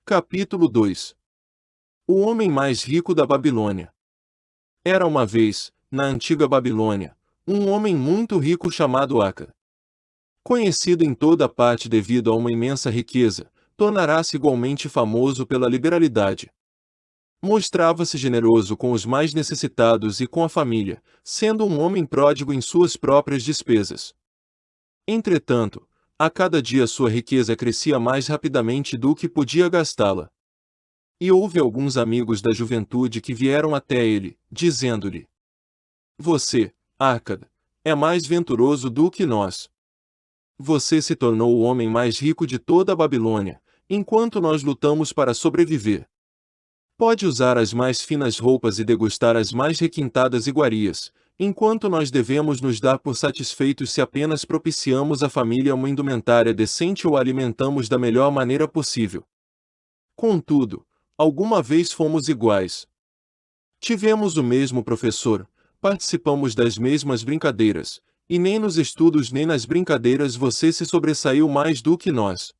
Capítulo 2. O homem mais rico da Babilônia. Era uma vez, na antiga Babilônia, um homem muito rico chamado Aca. Conhecido em toda parte devido a uma imensa riqueza, tornará-se igualmente famoso pela liberalidade. Mostrava-se generoso com os mais necessitados e com a família, sendo um homem pródigo em suas próprias despesas. Entretanto, a cada dia sua riqueza crescia mais rapidamente do que podia gastá-la. E houve alguns amigos da juventude que vieram até ele, dizendo-lhe: Você, Arcada, é mais venturoso do que nós. Você se tornou o homem mais rico de toda a Babilônia, enquanto nós lutamos para sobreviver. Pode usar as mais finas roupas e degustar as mais requintadas iguarias, enquanto nós devemos nos dar por satisfeitos se apenas propiciamos à família uma indumentária decente ou a alimentamos da melhor maneira possível. Contudo, alguma vez fomos iguais. Tivemos o mesmo professor, participamos das mesmas brincadeiras, e nem nos estudos nem nas brincadeiras você se sobressaiu mais do que nós.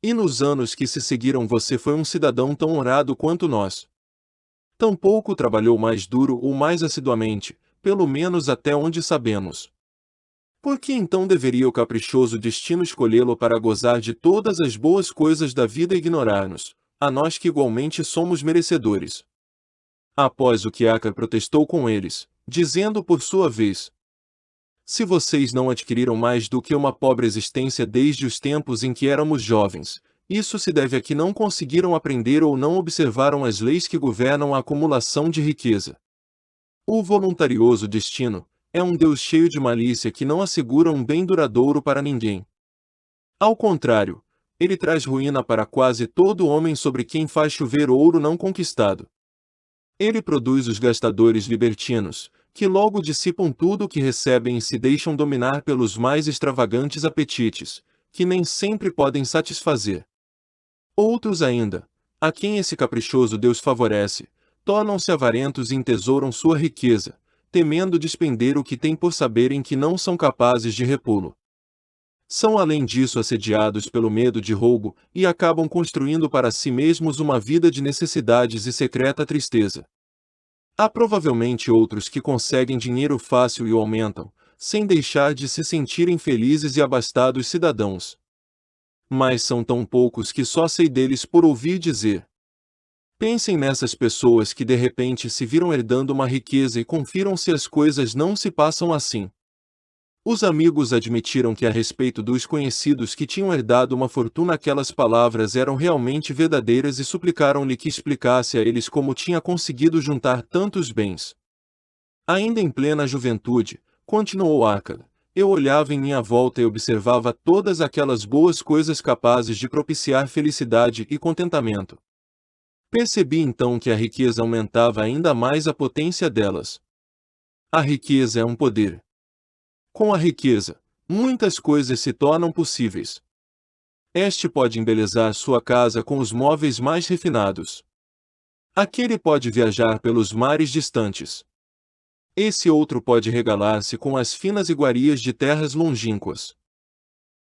E nos anos que se seguiram você foi um cidadão tão honrado quanto nós. Tampouco trabalhou mais duro ou mais assiduamente, pelo menos até onde sabemos. Por que então deveria o caprichoso destino escolhê-lo para gozar de todas as boas coisas da vida e ignorar-nos, a nós que igualmente somos merecedores? Após o que Aca protestou com eles, dizendo por sua vez: Se vocês não adquiriram mais do que uma pobre existência desde os tempos em que éramos jovens, isso se deve a que não conseguiram aprender ou não observaram as leis que governam a acumulação de riqueza. O voluntarioso destino é um Deus cheio de malícia que não assegura um bem duradouro para ninguém. Ao contrário, ele traz ruína para quase todo homem sobre quem faz chover ouro não conquistado. Ele produz os gastadores libertinos, que logo dissipam tudo o que recebem e se deixam dominar pelos mais extravagantes apetites, que nem sempre podem satisfazer. Outros ainda, a quem esse caprichoso Deus favorece, tornam-se avarentos e entesouram sua riqueza, temendo despender o que têm por saberem que não são capazes de repô-lo. São além disso assediados pelo medo de roubo e acabam construindo para si mesmos uma vida de necessidades e secreta tristeza. Há provavelmente outros que conseguem dinheiro fácil e o aumentam, sem deixar de se sentirem felizes e abastados cidadãos. Mas são tão poucos que só sei deles por ouvir dizer. Pensem nessas pessoas que de repente se viram herdando uma riqueza e confiram se as coisas não se passam assim. Os amigos admitiram que a respeito dos conhecidos que tinham herdado uma fortuna aquelas palavras eram realmente verdadeiras e suplicaram-lhe que explicasse a eles como tinha conseguido juntar tantos bens. Ainda em plena juventude, continuou Arcada, eu olhava em minha volta e observava todas aquelas boas coisas capazes de propiciar felicidade e contentamento. Percebi então que a riqueza aumentava ainda mais a potência delas. A riqueza é um poder. Com a riqueza, muitas coisas se tornam possíveis. Este pode embelezar sua casa com os móveis mais refinados. Aquele pode viajar pelos mares distantes. Esse outro pode regalar-se com as finas iguarias de terras longínquas.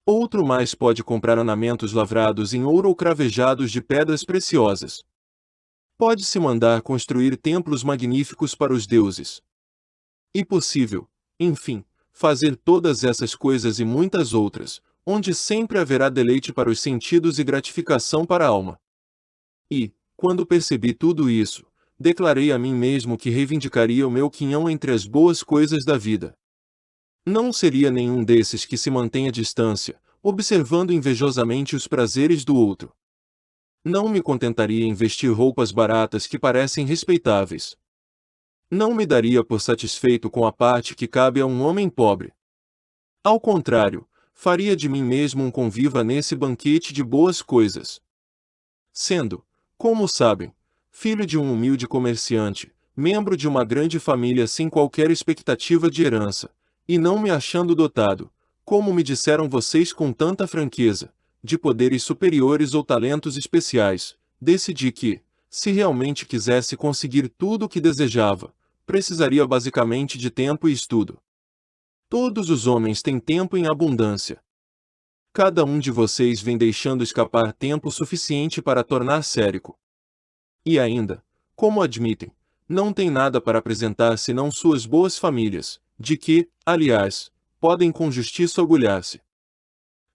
Outro mais pode comprar ornamentos lavrados em ouro ou cravejados de pedras preciosas. Pode-se mandar construir templos magníficos para os deuses. E possível, enfim, fazer todas essas coisas e muitas outras, onde sempre haverá deleite para os sentidos e gratificação para a alma. E, quando percebi tudo isso, declarei a mim mesmo que reivindicaria o meu quinhão entre as boas coisas da vida. Não seria nenhum desses que se mantém à distância, observando invejosamente os prazeres do outro. Não me contentaria em vestir roupas baratas que parecem respeitáveis. Não me daria por satisfeito com a parte que cabe a um homem pobre. Ao contrário, faria de mim mesmo um conviva nesse banquete de boas coisas. Sendo, como sabem, filho de um humilde comerciante, membro de uma grande família sem qualquer expectativa de herança, e não me achando dotado, como me disseram vocês com tanta franqueza, de poderes superiores ou talentos especiais, decidi que, se realmente quisesse conseguir tudo o que desejava, precisaria basicamente de tempo e estudo. Todos os homens têm tempo em abundância. Cada um de vocês vem deixando escapar tempo suficiente para tornar-se rico. E ainda, como admitem, não tem nada para apresentar senão suas boas famílias, de que, aliás, podem com justiça orgulhar-se.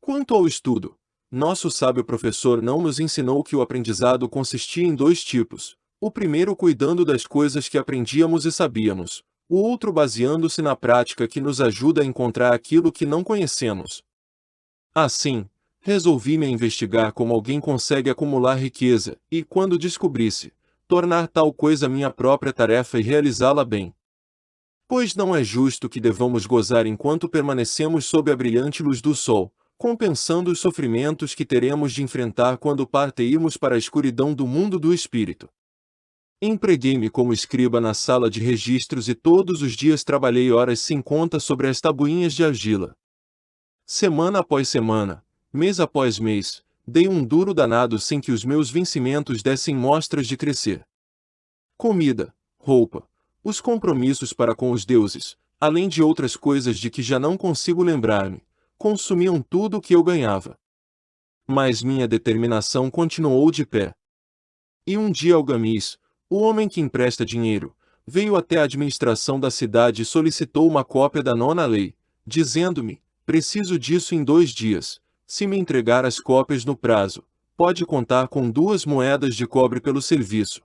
Quanto ao estudo, nosso sábio professor não nos ensinou que o aprendizado consistia em dois tipos: o primeiro cuidando das coisas que aprendíamos e sabíamos, o outro baseando-se na prática que nos ajuda a encontrar aquilo que não conhecemos. Assim, resolvi-me a investigar como alguém consegue acumular riqueza e, quando descobrisse, tornar tal coisa minha própria tarefa e realizá-la bem. Pois não é justo que devamos gozar enquanto permanecemos sob a brilhante luz do sol, compensando os sofrimentos que teremos de enfrentar quando partirmos para a escuridão do mundo do espírito. Empreguei-me como escriba na sala de registros e todos os dias trabalhei horas sem conta sobre as tabuinhas de argila. Semana após semana, mês após mês, dei um duro danado sem que os meus vencimentos dessem mostras de crescer. Comida, roupa, os compromissos para com os deuses, além de outras coisas de que já não consigo lembrar-me, consumiam tudo o que eu ganhava. Mas minha determinação continuou de pé. E um dia Algamis, o homem que empresta dinheiro, veio até a administração da cidade e solicitou uma cópia da nona lei, dizendo-me: preciso disso em 2 dias. Se me entregar as cópias no prazo, pode contar com 2 moedas de cobre pelo serviço.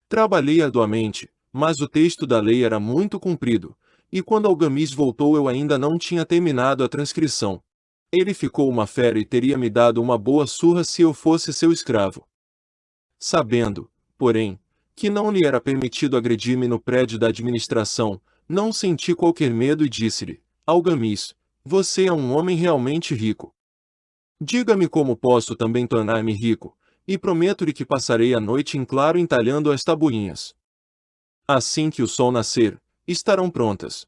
Trabalhei arduamente, mas o texto da lei era muito comprido, e quando Algamis voltou eu ainda não tinha terminado a transcrição. Ele ficou uma fera e teria me dado uma boa surra se eu fosse seu escravo. Sabendo, porém, que não lhe era permitido agredir-me no prédio da administração, não senti qualquer medo e disse-lhe: Algamis, você é um homem realmente rico. Diga-me como posso também tornar-me rico, e prometo-lhe que passarei a noite em claro entalhando as tabuinhas. Assim que o sol nascer, estarão prontas.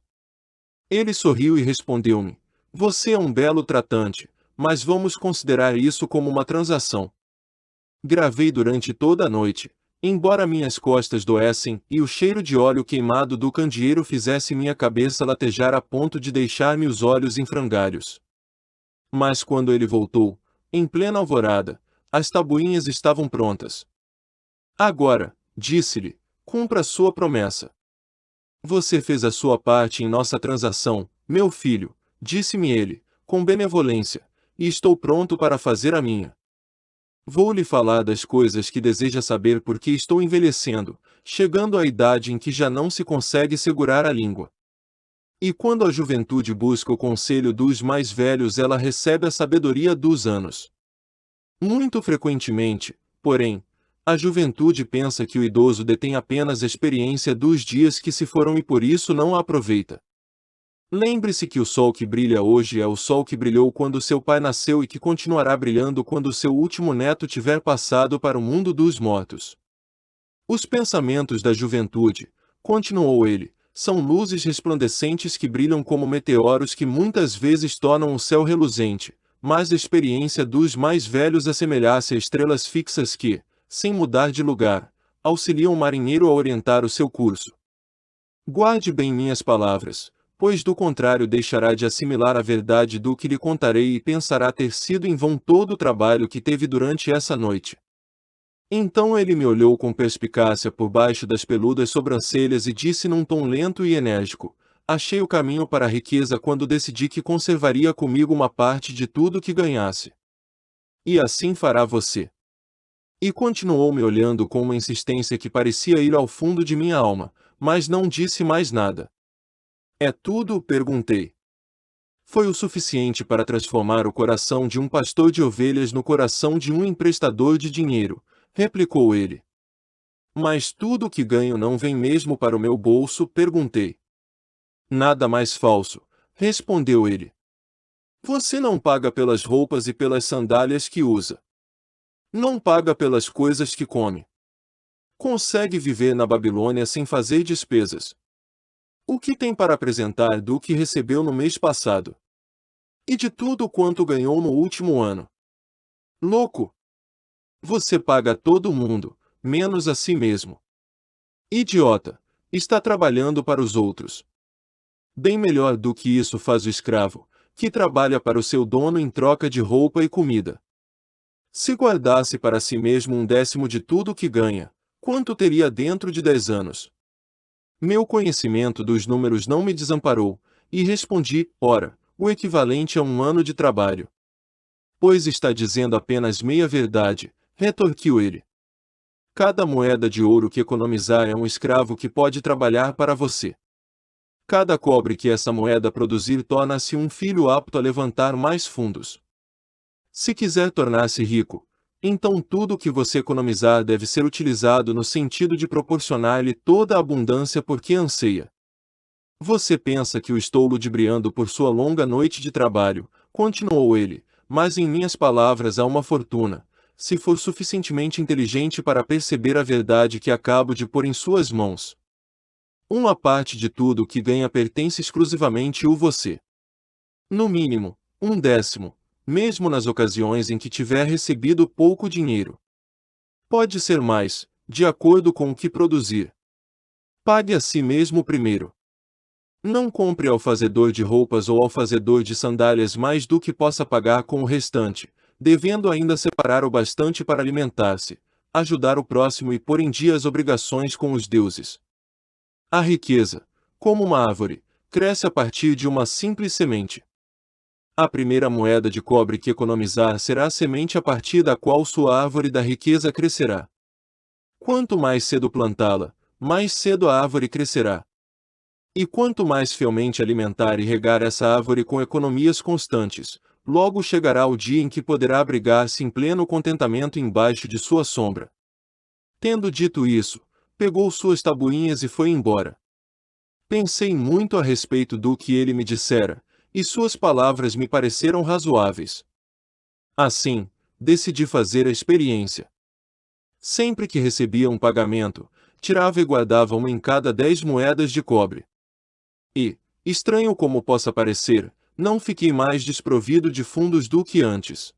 Ele sorriu e respondeu-me: você é um belo tratante, mas vamos considerar isso como uma transação. Gravei durante toda a noite, embora minhas costas doessem e o cheiro de óleo queimado do candeeiro fizesse minha cabeça latejar a ponto de deixar-me os olhos em frangalhos. Mas quando ele voltou, em plena alvorada, as tabuinhas estavam prontas. Agora, disse-lhe, cumpra sua promessa. Você fez a sua parte em nossa transação, meu filho, disse-me ele, com benevolência, e estou pronto para fazer a minha. Vou lhe falar das coisas que deseja saber porque estou envelhecendo, chegando à idade em que já não se consegue segurar a língua. E quando a juventude busca o conselho dos mais velhos, ela recebe a sabedoria dos anos. Muito frequentemente, porém, a juventude pensa que o idoso detém apenas a experiência dos dias que se foram e por isso não a aproveita. Lembre-se que o sol que brilha hoje é o sol que brilhou quando seu pai nasceu e que continuará brilhando quando seu último neto tiver passado para o mundo dos mortos. Os pensamentos da juventude, continuou ele, são luzes resplandecentes que brilham como meteoros que muitas vezes tornam o céu reluzente, mas a experiência dos mais velhos assemelha-se a estrelas fixas que, sem mudar de lugar, auxiliam o marinheiro a orientar o seu curso. Guarde bem minhas palavras, pois do contrário deixará de assimilar a verdade do que lhe contarei e pensará ter sido em vão todo o trabalho que teve durante essa noite. Então ele me olhou com perspicácia por baixo das peludas sobrancelhas e disse num tom lento e enérgico: achei o caminho para a riqueza quando decidi que conservaria comigo uma parte de tudo que ganhasse. E assim fará você. E continuou me olhando com uma insistência que parecia ir ao fundo de minha alma, mas não disse mais nada. É tudo? Perguntei. Foi o suficiente para transformar o coração de um pastor de ovelhas no coração de um emprestador de dinheiro, replicou ele. Mas tudo o que ganho não vem mesmo para o meu bolso? Perguntei. Nada mais falso, respondeu ele. Você não paga pelas roupas e pelas sandálias que usa. Não paga pelas coisas que come. Consegue viver na Babilônia sem fazer despesas. O que tem para apresentar do que recebeu no mês passado? E de tudo quanto ganhou no último ano? Louco! Você paga a todo mundo, menos a si mesmo. Idiota! Está trabalhando para os outros. Bem melhor do que isso faz o escravo, que trabalha para o seu dono em troca de roupa e comida. Se guardasse para si mesmo 1/10 de tudo o que ganha, quanto teria dentro de 10 anos? Meu conhecimento dos números não me desamparou, e respondi: ora, o equivalente a 1 ano de trabalho. Pois está dizendo apenas meia verdade, retorquiu ele. Cada moeda de ouro que economizar é um escravo que pode trabalhar para você. Cada cobre que essa moeda produzir torna-se um filho apto a levantar mais fundos. Se quiser tornar-se rico, então tudo o que você economizar deve ser utilizado no sentido de proporcionar-lhe toda a abundância por que anseia. Você pensa que o estou ludibriando por sua longa noite de trabalho, continuou ele, mas em minhas palavras há uma fortuna, se for suficientemente inteligente para perceber a verdade que acabo de pôr em suas mãos. Uma parte de tudo o que ganha pertence exclusivamente a você. No mínimo, 1/10, mesmo nas ocasiões em que tiver recebido pouco dinheiro. Pode ser mais, de acordo com o que produzir. Pague a si mesmo primeiro. Não compre ao fazedor de roupas ou ao fazedor de sandálias mais do que possa pagar com o restante, devendo ainda separar o bastante para alimentar-se, ajudar o próximo e pôr em dia as obrigações com os deuses. A riqueza, como uma árvore, cresce a partir de uma simples semente. A primeira moeda de cobre que economizar será a semente a partir da qual sua árvore da riqueza crescerá. Quanto mais cedo plantá-la, mais cedo a árvore crescerá. E quanto mais fielmente alimentar e regar essa árvore com economias constantes, logo chegará o dia em que poderá abrigar-se em pleno contentamento embaixo de sua sombra. Tendo dito isso, pegou suas tabuinhas e foi embora. Pensei muito a respeito do que ele me dissera, e suas palavras me pareceram razoáveis. Assim, decidi fazer a experiência. Sempre que recebia um pagamento, tirava e guardava uma em cada 10 moedas de cobre. E, estranho como possa parecer, não fiquei mais desprovido de fundos do que antes.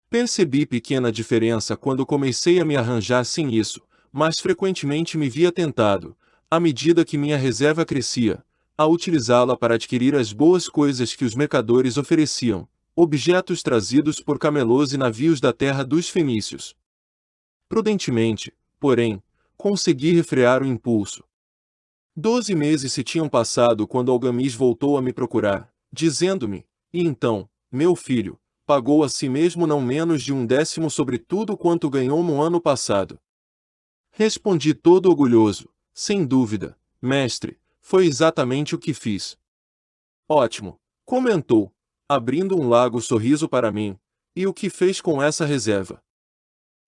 Percebi pequena diferença quando comecei a me arranjar sem isso, mas frequentemente me via tentado, à medida que minha reserva crescia, a utilizá-la para adquirir as boas coisas que os mercadores ofereciam, objetos trazidos por camelôs e navios da terra dos fenícios. Prudentemente, porém, consegui refrear o impulso. 12 meses se tinham passado quando Algamis voltou a me procurar, dizendo-me: e então, meu filho, pagou a si mesmo não menos de 1/10 sobre tudo quanto ganhou no ano passado. Respondi todo orgulhoso: sem dúvida, mestre, foi exatamente o que fiz. Ótimo, comentou, abrindo um largo sorriso para mim. E o que fez com essa reserva?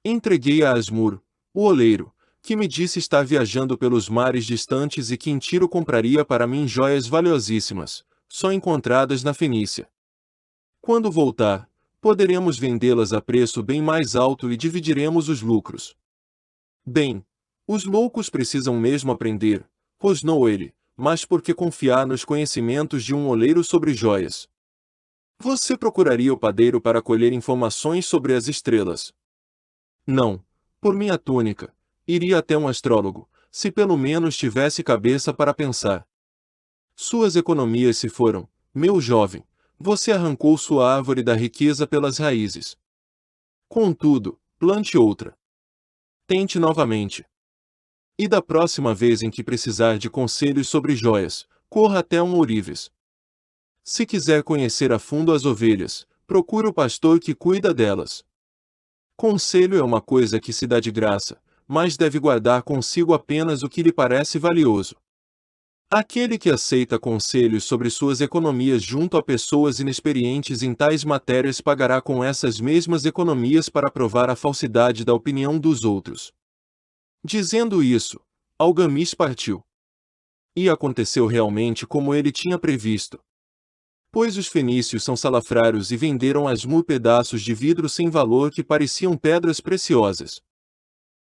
Entreguei a Asmur, o oleiro, que me disse estar viajando pelos mares distantes e que em Tiro compraria para mim joias valiosíssimas, só encontradas na Fenícia. Quando voltar, poderemos vendê-las a preço bem mais alto e dividiremos os lucros. Bem, os loucos precisam mesmo aprender, rosnou ele, mas por que confiar nos conhecimentos de um oleiro sobre joias? Você procuraria o padeiro para colher informações sobre as estrelas? Não, por minha túnica, iria até um astrólogo, se pelo menos tivesse cabeça para pensar. Suas economias se foram, meu jovem, você arrancou sua árvore da riqueza pelas raízes. Contudo, plante outra. Tente novamente. E da próxima vez em que precisar de conselhos sobre joias, corra até um ourives. Se quiser conhecer a fundo as ovelhas, procure o pastor que cuida delas. Conselho é uma coisa que se dá de graça, mas deve guardar consigo apenas o que lhe parece valioso. Aquele que aceita conselhos sobre suas economias junto a pessoas inexperientes em tais matérias pagará com essas mesmas economias para provar a falsidade da opinião dos outros. Dizendo isso, Algamis partiu. E aconteceu realmente como ele tinha previsto. Pois os fenícios são salafrários e venderam a Asmur pedaços de vidro sem valor que pareciam pedras preciosas.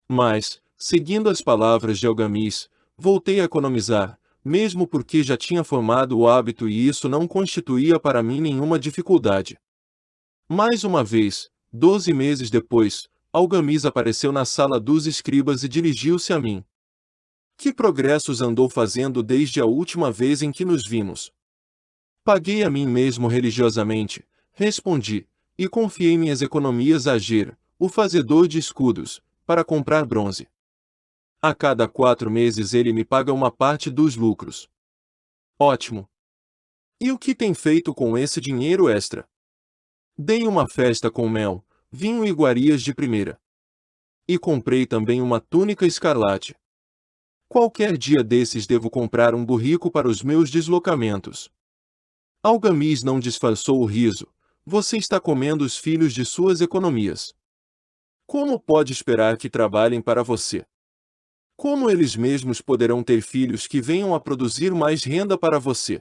Mas, seguindo as palavras de Algamis, voltei a economizar, mesmo porque já tinha formado o hábito e isso não constituía para mim nenhuma dificuldade. Mais uma vez, 12 meses depois, Algamis apareceu na sala dos escribas e dirigiu-se a mim. Que progressos andou fazendo desde a última vez em que nos vimos? Paguei a mim mesmo religiosamente, respondi, e confiei minhas economias a Ger, o fazedor de escudos, para comprar bronze. A cada 4 meses ele me paga uma parte dos lucros. Ótimo! E o que tem feito com esse dinheiro extra? Dei uma festa com mel, vinho e iguarias de primeira. E comprei também uma túnica escarlate. Qualquer dia desses devo comprar um burrico para os meus deslocamentos. Algamis não disfarçou o riso. Você está comendo os filhos de suas economias. Como pode esperar que trabalhem para você? Como eles mesmos poderão ter filhos que venham a produzir mais renda para você?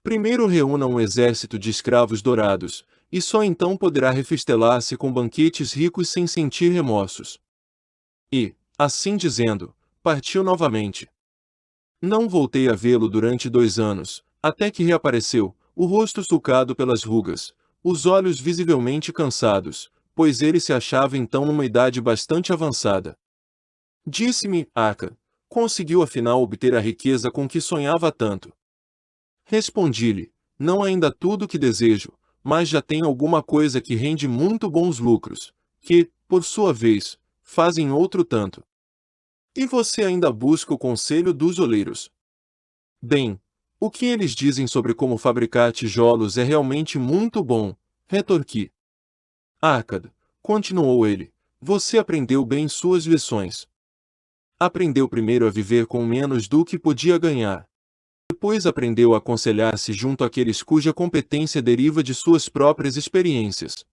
Primeiro reúna um exército de escravos dourados, e só então poderá refestelar-se com banquetes ricos sem sentir remorsos. E, assim dizendo, partiu novamente. Não voltei a vê-lo durante 2 anos, até que reapareceu, o rosto sulcado pelas rugas, os olhos visivelmente cansados, pois ele se achava então numa idade bastante avançada. Disse-me, Aka, conseguiu afinal obter a riqueza com que sonhava tanto. Respondi-lhe, não ainda tudo o que desejo, mas já tenho alguma coisa que rende muito bons lucros, que, por sua vez, fazem outro tanto. E você ainda busca o conselho dos oleiros. Bem, o que eles dizem sobre como fabricar tijolos é realmente muito bom, retorqui. Akkad, continuou ele, você aprendeu bem suas lições. Aprendeu primeiro a viver com menos do que podia ganhar. Depois aprendeu a aconselhar-se junto àqueles cuja competência deriva de suas próprias experiências.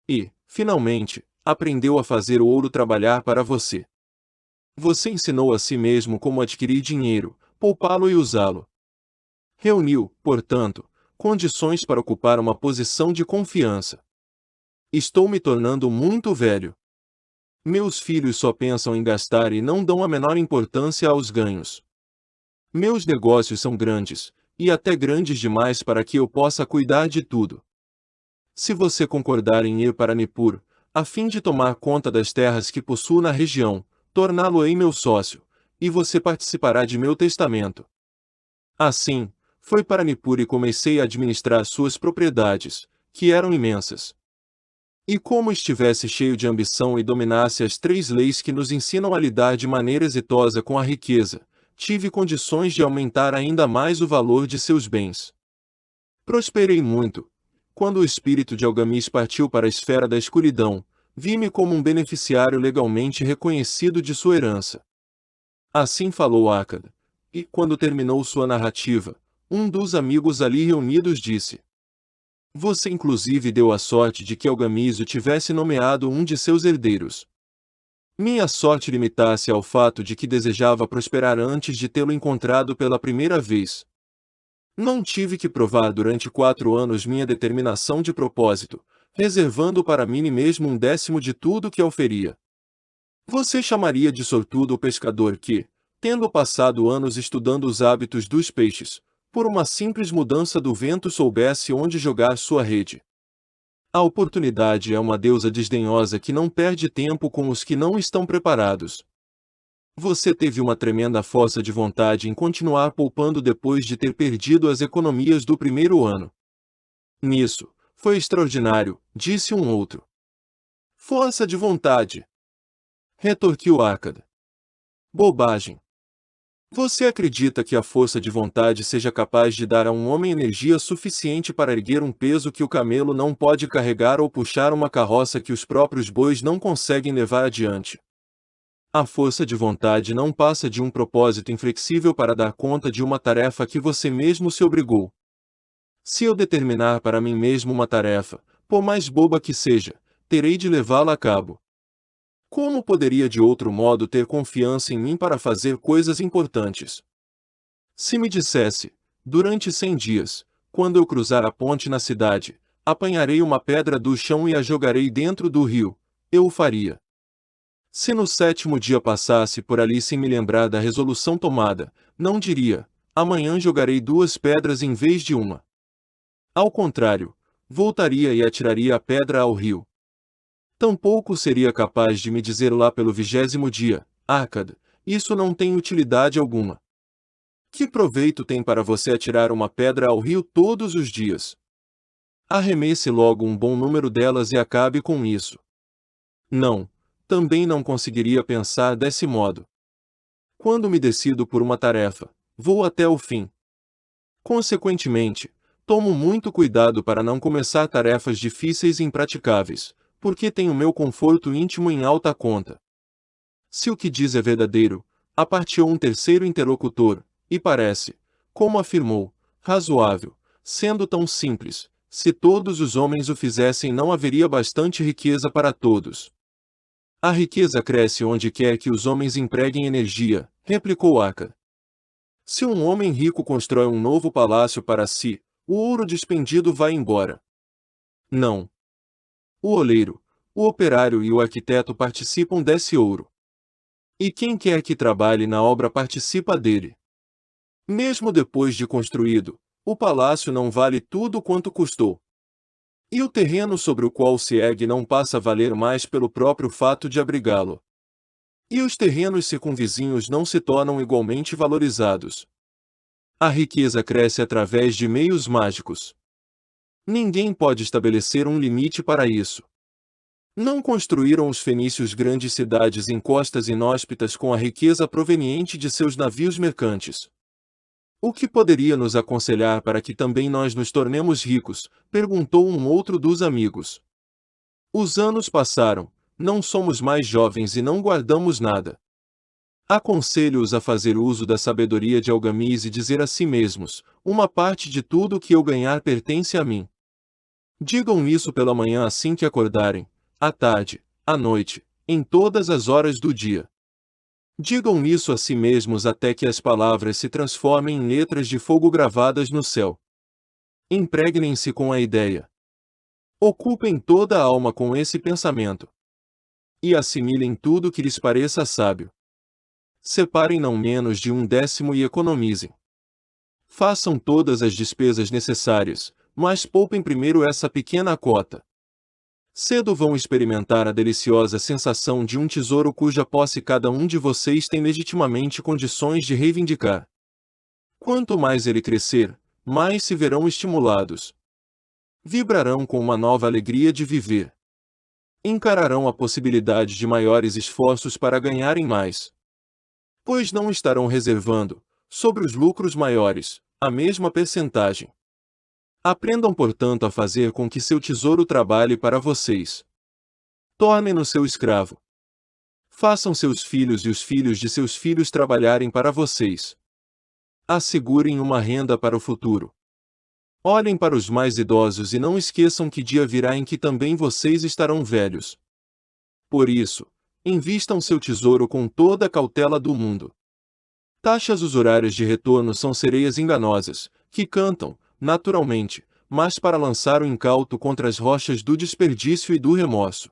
E, finalmente, aprendeu a fazer o ouro trabalhar para você. Você ensinou a si mesmo como adquirir dinheiro, poupá-lo e usá-lo. Reuniu, portanto, condições para ocupar uma posição de confiança. Estou me tornando muito velho. Meus filhos só pensam em gastar e não dão a menor importância aos ganhos. Meus negócios são grandes, e até grandes demais para que eu possa cuidar de tudo. Se você concordar em ir para Nippur, a fim de tomar conta das terras que possuo na região, torná-lo-ei meu sócio, e você participará de meu testamento. Assim, fui para Nippur e comecei a administrar suas propriedades, que eram imensas. E como estivesse cheio de ambição e dominasse as 3 leis que nos ensinam a lidar de maneira exitosa com a riqueza, tive condições de aumentar ainda mais o valor de seus bens. Prosperei muito. Quando o espírito de Algamis partiu para a esfera da escuridão, vi-me como um beneficiário legalmente reconhecido de sua herança. Assim falou Akkad, e, quando terminou sua narrativa, um dos amigos ali reunidos disse: Você inclusive deu a sorte de que Algamis o tivesse nomeado um de seus herdeiros. Minha sorte limitasse ao fato de que desejava prosperar antes de tê-lo encontrado pela primeira vez. Não tive que provar durante 4 anos minha determinação de propósito, reservando para mim mesmo 1/10 de tudo que oferia. Você chamaria de sortudo o pescador que, tendo passado anos estudando os hábitos dos peixes, por uma simples mudança do vento soubesse onde jogar sua rede. A oportunidade é uma deusa desdenhosa que não perde tempo com os que não estão preparados. Você teve uma tremenda força de vontade em continuar poupando depois de ter perdido as economias do primeiro ano. Nisso, foi extraordinário, disse um outro. Força de vontade! Retorquiu Akkad. Bobagem! Você acredita que a força de vontade seja capaz de dar a um homem energia suficiente para erguer um peso que o camelo não pode carregar ou puxar uma carroça que os próprios bois não conseguem levar adiante? A força de vontade não passa de um propósito inflexível para dar conta de uma tarefa que você mesmo se obrigou. Se eu determinar para mim mesmo uma tarefa, por mais boba que seja, terei de levá-la a cabo. Como poderia de outro modo ter confiança em mim para fazer coisas importantes? Se me dissesse, durante 100 dias, quando eu cruzar a ponte na cidade, apanharei uma pedra do chão e a jogarei dentro do rio, eu o faria. Se no 7º dia passasse por ali sem me lembrar da resolução tomada, não diria, amanhã jogarei 2 pedras em vez de uma. Ao contrário, voltaria e atiraria a pedra ao rio. Tampouco seria capaz de me dizer lá pelo 20º dia, Akkad, isso não tem utilidade alguma. Que proveito tem para você atirar uma pedra ao rio todos os dias? Arremesse logo um bom número delas e acabe com isso. Não, também não conseguiria pensar desse modo. Quando me decido por uma tarefa, vou até o fim. Consequentemente, tomo muito cuidado para não começar tarefas difíceis e impraticáveis, porque tenho meu conforto íntimo em alta conta. Se o que diz é verdadeiro, apartiu um terceiro interlocutor, e parece, como afirmou, razoável, sendo tão simples, se todos os homens o fizessem não haveria bastante riqueza para todos. A riqueza cresce onde quer que os homens empreguem energia, replicou Aka. Se um homem rico constrói um novo palácio para si, o ouro despendido vai embora. Não. O oleiro, o operário e o arquiteto participam desse ouro. E quem quer que trabalhe na obra participa dele. Mesmo depois de construído, o palácio não vale tudo quanto custou. E o terreno sobre o qual se ergue não passa a valer mais pelo próprio fato de abrigá-lo. E os terrenos circunvizinhos não se tornam igualmente valorizados. A riqueza cresce através de meios mágicos. Ninguém pode estabelecer um limite para isso. Não construíram os fenícios grandes cidades em costas inóspitas com a riqueza proveniente de seus navios mercantes. O que poderia nos aconselhar para que também nós nos tornemos ricos? Perguntou um outro dos amigos. Os anos passaram, não somos mais jovens e não guardamos nada. Aconselho-os a fazer uso da sabedoria de Algamis e dizer a si mesmos: uma parte de tudo o que eu ganhar pertence a mim. Digam isso pela manhã assim que acordarem, à tarde, à noite, em todas as horas do dia. Digam isso a si mesmos até que as palavras se transformem em letras de fogo gravadas no céu. Impregnem-se com a ideia. Ocupem toda a alma com esse pensamento. E assimilem tudo que lhes pareça sábio. Separem não menos de 1/10 e economizem. Façam todas as despesas necessárias, mas poupem primeiro essa pequena cota. Cedo vão experimentar a deliciosa sensação de um tesouro cuja posse cada um de vocês tem legitimamente condições de reivindicar. Quanto mais ele crescer, mais se verão estimulados. Vibrarão com uma nova alegria de viver. Encararão a possibilidade de maiores esforços para ganharem mais. Pois não estarão reservando, sobre os lucros maiores, a mesma percentagem. Aprendam, portanto, a fazer com que seu tesouro trabalhe para vocês. Tornem-no seu escravo. Façam seus filhos e os filhos de seus filhos trabalharem para vocês. Assegurem uma renda para o futuro. Olhem para os mais idosos e não esqueçam que dia virá em que também vocês estarão velhos. Por isso, invistam seu tesouro com toda a cautela do mundo. Taxas usurárias de retorno são sereias enganosas, que cantam, naturalmente, mas para lançar o incauto contra as rochas do desperdício e do remorso.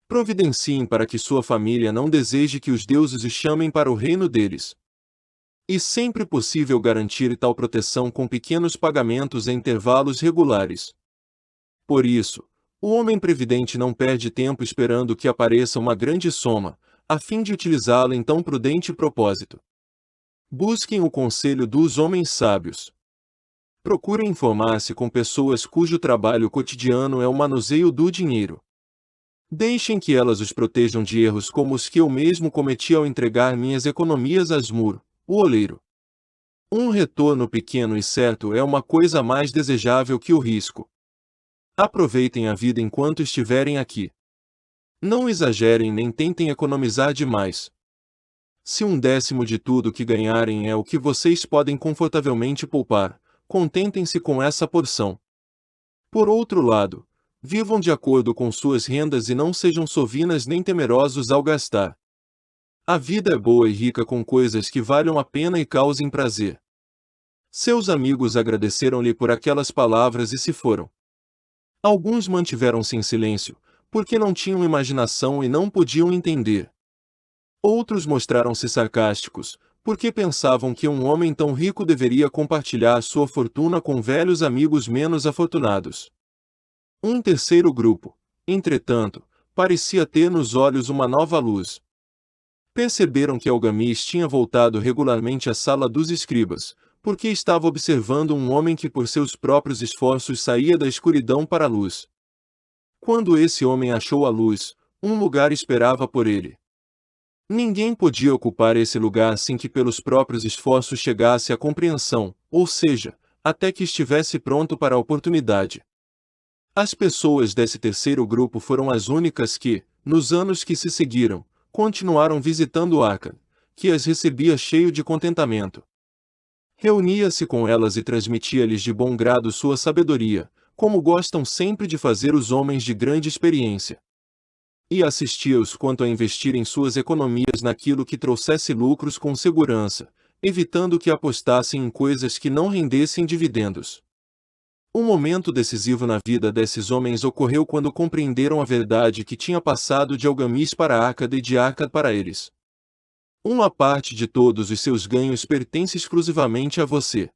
Providenciem para que sua família não deseje que os deuses os chamem para o reino deles. E sempre possível garantir tal proteção com pequenos pagamentos em intervalos regulares. Por isso, o homem previdente não perde tempo esperando que apareça uma grande soma, a fim de utilizá-la em tão prudente propósito. Busquem o conselho dos homens sábios. Procurem informar-se com pessoas cujo trabalho cotidiano é o manuseio do dinheiro. Deixem que elas os protejam de erros como os que eu mesmo cometi ao entregar minhas economias a Asmur, o oleiro. Um retorno pequeno e certo é uma coisa mais desejável que o risco. Aproveitem a vida enquanto estiverem aqui. Não exagerem nem tentem economizar demais. Se 1/10 de tudo que ganharem é o que vocês podem confortavelmente poupar, contentem-se com essa porção. Por outro lado, vivam de acordo com suas rendas e não sejam sovinas nem temerosos ao gastar. A vida é boa e rica com coisas que valham a pena e causem prazer. Seus amigos agradeceram-lhe por aquelas palavras e se foram. Alguns mantiveram-se em silêncio, porque não tinham imaginação e não podiam entender. Outros mostraram-se sarcásticos, porque pensavam que um homem tão rico deveria compartilhar sua fortuna com velhos amigos menos afortunados. Um terceiro grupo, entretanto, parecia ter nos olhos uma nova luz. Perceberam que Algamis tinha voltado regularmente à sala dos escribas, porque estava observando um homem que por seus próprios esforços saía da escuridão para a luz. Quando esse homem achou a luz, um lugar esperava por ele. Ninguém podia ocupar esse lugar sem que pelos próprios esforços chegasse à compreensão, ou seja, até que estivesse pronto para a oportunidade. As pessoas desse terceiro grupo foram as únicas que, nos anos que se seguiram, continuaram visitando Aka, que as recebia cheio de contentamento. Reunia-se com elas e transmitia-lhes de bom grado sua sabedoria, como gostam sempre de fazer os homens de grande experiência. E assistia-os quanto a investirem suas economias naquilo que trouxesse lucros com segurança, evitando que apostassem em coisas que não rendessem dividendos. Um momento decisivo na vida desses homens ocorreu quando compreenderam a verdade que tinha passado de Algamis para Akkad e de Akkad para eles. Uma parte de todos os seus ganhos pertence exclusivamente a você.